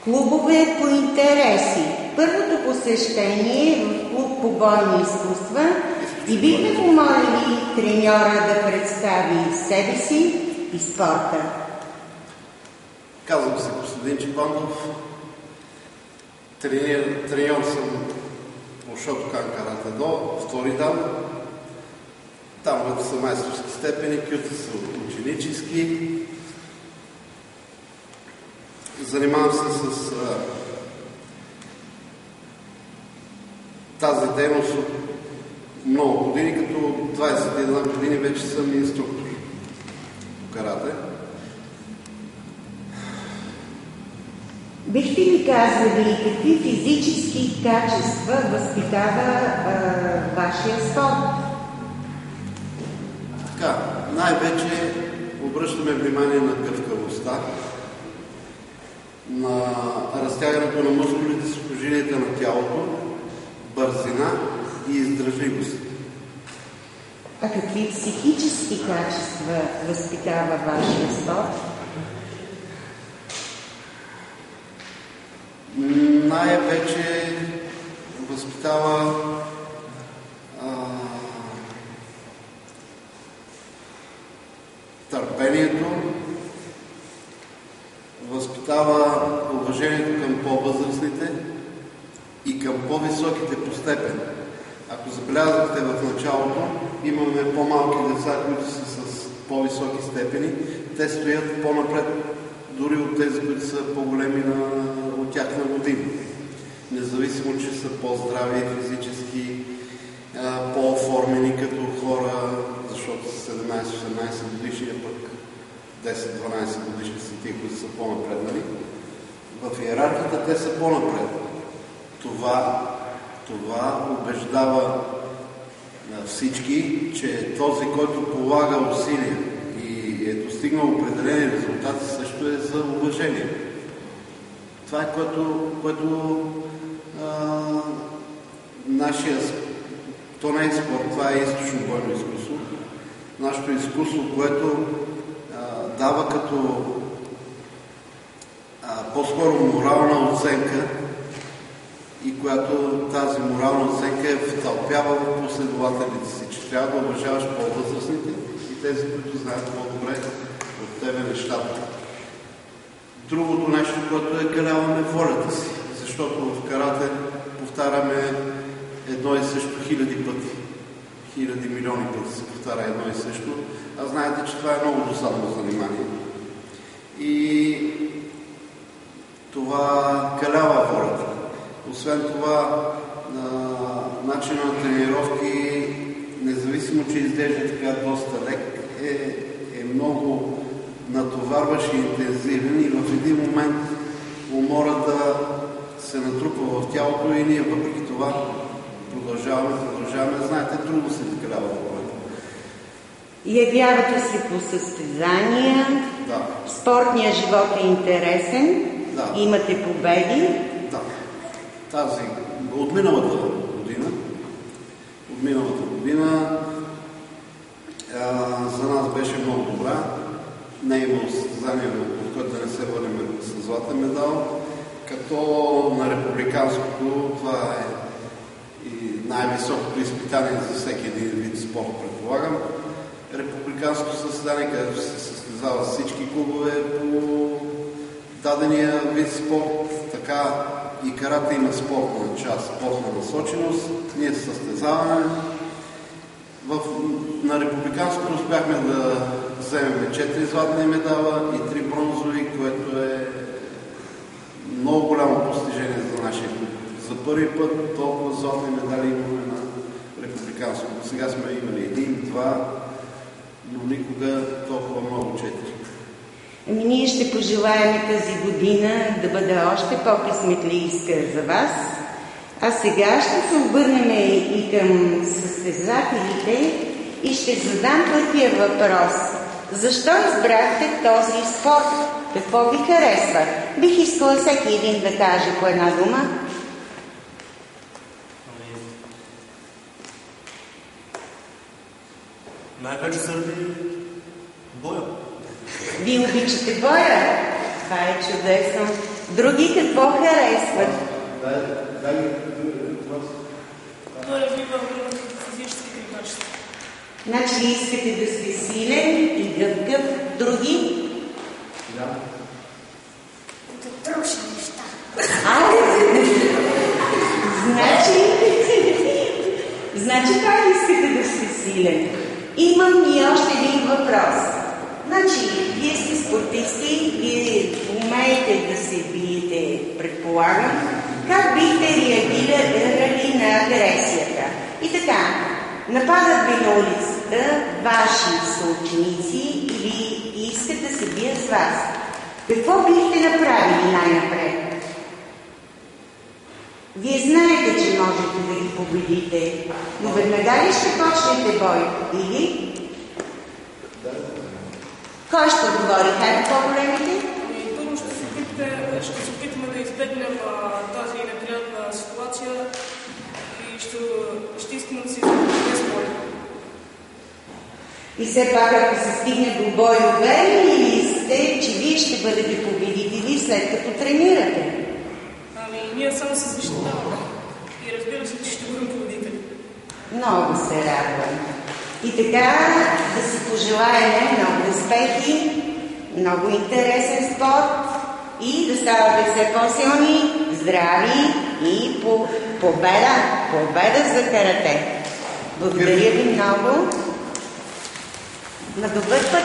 Клубове по интереси. Първото посещение в клуб по бойни изкуства и бихме помолили треньора да представи себе си и спорта. Казвам се Костадин Чепанов. Треньор съм по Шотокан карате до втори дан. Там са майсторски степени, кюта са ученически. Занимавам се с тази дейност от много години, като 21 години вече съм инструктор по карате. Бихте ли казали какви физически качества възпитава вашия спорт? Така, най-вече обръщаме внимание на гъвкавостта, на разтягането на мускулите, сухожилията на тялото, бързина и издръжливост. А какви психически качества възпитава вашия спорт? Най-вече възпитава търпението, възпитава уважението към по-възрастните и към по-високите по степен. Ако забелязахте в началото, имаме по-малки деца, които са с по-високи степени. Те стоят по-напред, дори от тези, които са по-големи от тях на години. Независимо, че са по-здрави, физически, по-оформени като хора, защото са 17-18 годишни, пък 10-12 годишни са тия, които са по-напреднали. В иерархията те са по-напред. Това убеждава всички, че този, който полага усилия и е достигнал определени резултати, също е за уважение. Това е което нашия, то не е спорт, това е източно бойно изкуство. Нашето изкуство, което дава като по-скоро морална оценка и която тази морална оценка е втълпява в последователите си, че трябва да уважаваш по-възрастните и тези, които знаят по-добре от тебе нещата. Другото нещо, което е каляваме волята си, защото в карате повтаряме едно и също хиляди пъти. Хиляди, милиони пъти се повтаря едно и също. А знаете, че това е много досадно занимание. И това калява волята. Освен това, начинът на тренировки, независимо, че изглежда така доста лек, е много натоварващ и интензивен и в един момент умората се натрупва в тялото и ние въпреки това продължаваме. Знаете, трудно се закалява волята. Явявате се по състезания. Да. Спортният живот е интересен. Да. Имате победи. Да. От миналата година за нас беше много добра. Не е имало състезание, в което да не се върнем с златен медал. Като на републиканското, това е и най-високото изпитание за всеки един вид спорт, предполагам. Републиканското състезание, където се състезава всички клубове по дадения вид спорт, така и карате има спортна част, спортна насоченост. Ние състезаваме. На републиканското успяхме да вземем 4 златни медала и 3 бронзови, което е много голямо постижение за нашия клуб. За първи път толкова златни медали имаме на републиканското. Сега сме имали 1-2, но никога толкова много 4. Ние ще пожелаем тази година да бъде още по-късметлийска за вас. А сега ще се обърнем и към състезателите и ще задам първия въпрос. Защо избрахте този спорт? Какво ви харесва? Бих искала всеки един да каже по една дума. Най-вече заради боя. Вие обичате боя? Това е чудесно. Други какво харесват? Да развива физическите качества. Значи искате да сте силен и гъвкав. Други? Да. Да труша неща. Значи как искате да сте силен? Имам и още един въпрос. Значи, вие сте спортисти, вие умеете да се биете, предполагам. Как бихте реагирали на агресията? И така, нападат ви на улицата ваши съученици или искат да се бият с вас. Какво бихте направили най-напред? Вие знаете, че можете да ги победите, но веднага ли ще почнете бой? Или? Кой ще отговори? Хайде по-големите? Първо ще се опитаме да избегнем тази неприятна ситуация и ще искаме да се избегнем без бой. И все пак, ако се стигне до бой, уверени ли сте, че вие ще бъдете победители след като тренирате? Ние само се защитаваме и разбира се, че ще бъдем победители. Много се радвам. И така да си пожелаем много успехи, много интересен спорт и да ставате все по-силни, здрави и победа за карате. Благодаря ви много. На добър път!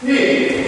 Hey!